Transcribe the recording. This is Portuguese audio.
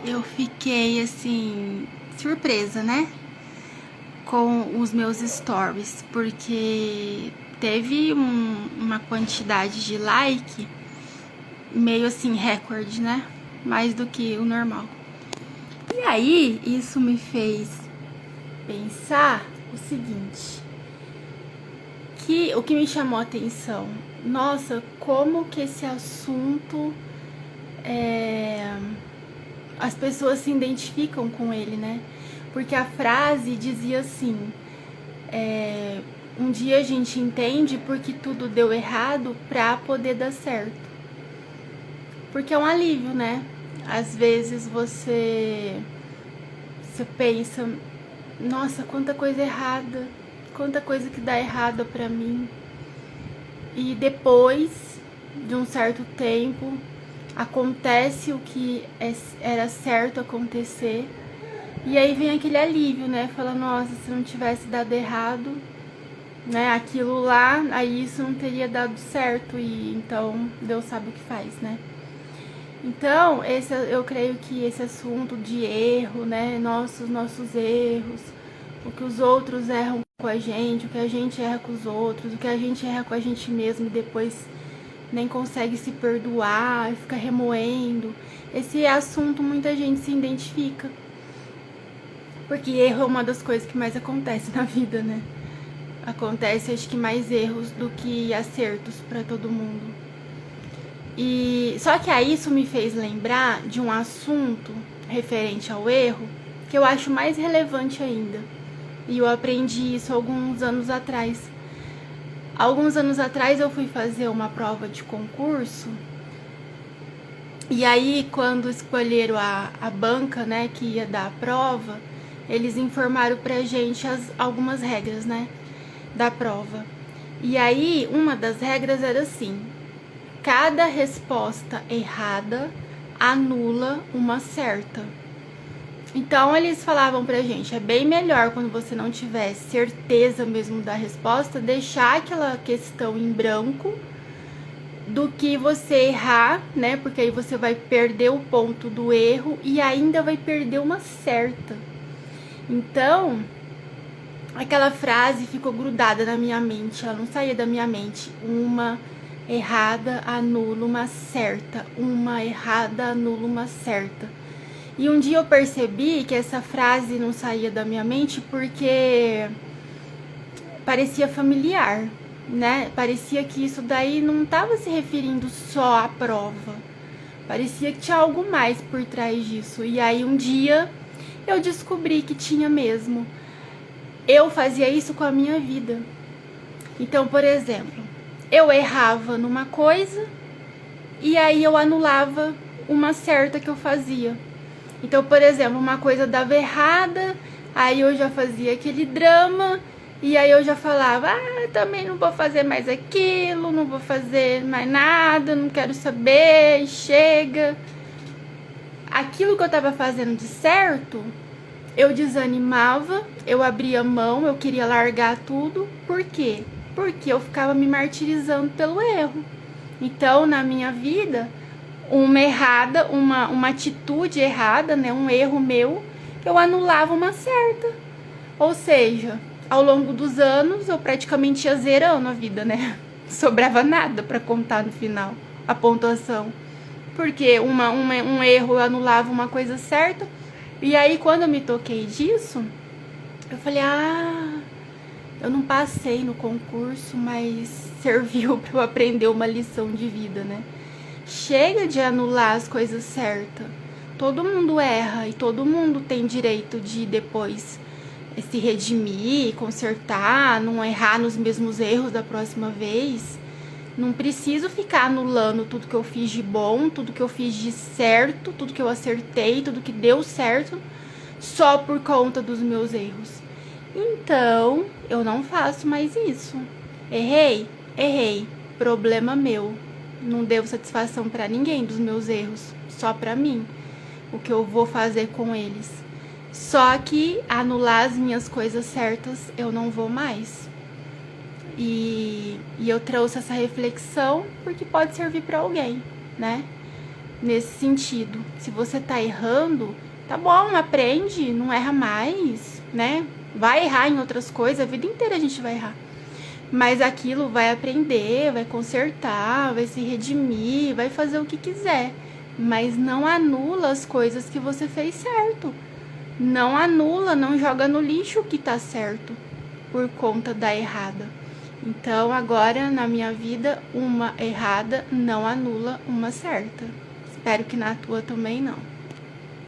eu fiquei assim surpresa, né, com os meus stories, porque teve uma quantidade de like meio assim recorde, né, mais do que o normal. E aí isso me fez pensar o seguinte, que o que me chamou a atenção, nossa, como que esse assunto as pessoas se identificam com ele, né? Porque a frase dizia assim: um dia a gente entende porque tudo deu errado pra poder dar certo. Porque é um alívio, né? Às vezes você pensa, nossa, quanta coisa errada, quanta coisa que dá errada pra mim. E depois de um certo tempo acontece o que era certo acontecer. E aí vem aquele alívio, né? Fala, nossa, se não tivesse dado errado, né? Aquilo lá, aí isso não teria dado certo. E então Deus sabe o que faz, né? Então, eu creio que esse assunto de erro, né? Nossos erros, o que os outros erram com a gente, o que a gente erra com os outros, o que a gente erra com a gente mesmo e depois nem consegue se perdoar, fica remoendo. Esse assunto muita gente se identifica. Porque erro é uma das coisas que mais acontece na vida, né? Acontece, acho que mais erros do que acertos para todo mundo. E só que aí isso me fez lembrar de um assunto referente ao erro que eu acho mais relevante ainda. E eu aprendi isso alguns anos atrás. Alguns anos atrás eu fui fazer uma prova de concurso. E aí, quando escolheram a banca, né, que ia dar a prova, eles informaram pra gente algumas regras, né, da prova. E aí, uma das regras era assim: cada resposta errada anula uma certa. Então, eles falavam pra gente, é bem melhor quando você não tiver certeza mesmo da resposta, deixar aquela questão em branco do que você errar, né? Porque aí você vai perder o ponto do erro e ainda vai perder uma certa. Então, aquela frase ficou grudada na minha mente, ela não saía da minha mente. Uma errada anula uma certa, uma errada anula uma certa. E um dia eu percebi que essa frase não saía da minha mente porque parecia familiar, né? Parecia que isso daí não estava se referindo só à prova. Parecia que tinha algo mais por trás disso. E aí um dia eu descobri que tinha mesmo. Eu fazia isso com a minha vida. Então, por exemplo, eu errava numa coisa e aí eu anulava uma certa que eu fazia. Então, por exemplo, uma coisa dava errada, aí eu já fazia aquele drama, e aí eu já falava, também não vou fazer mais aquilo, não vou fazer mais nada, não quero saber, chega. Aquilo que eu tava fazendo de certo, eu desanimava, eu abria mão, eu queria largar tudo. Por quê? Porque eu ficava me martirizando pelo erro. Então, na minha vida, uma errada, uma atitude errada, né, um erro meu, eu anulava uma certa. Ou seja, ao longo dos anos eu praticamente ia zerando a vida, né? Sobrava nada para contar no final, a pontuação. Porque um erro eu anulava uma coisa certa. E aí quando eu me toquei disso, eu falei, eu não passei no concurso, mas serviu para eu aprender uma lição de vida, né? Chega de anular as coisas certas. Todo mundo erra e todo mundo tem direito de depois se redimir, consertar, não errar nos mesmos erros da próxima vez. Não preciso ficar anulando tudo que eu fiz de bom, tudo que eu fiz de certo, tudo que eu acertei, tudo que deu certo, só por conta dos meus erros. Então, eu não faço mais isso. Errei? Errei. Problema meu. Não devo satisfação para ninguém dos meus erros, só para mim. O que eu vou fazer com eles. Só que anular as minhas coisas certas eu não vou mais. E eu trouxe essa reflexão porque pode servir para alguém, né? nesse sentido. Se você tá errando, tá bom, aprende, não erra mais, né? Vai errar em outras coisas, a vida inteira a gente vai errar. Mas aquilo vai aprender, vai consertar, vai se redimir, vai fazer o que quiser. Mas não anula as coisas que você fez certo. Não anula, não joga no lixo o que tá certo por conta da errada. Então, agora, na minha vida, uma errada não anula uma certa. Espero que na tua também não.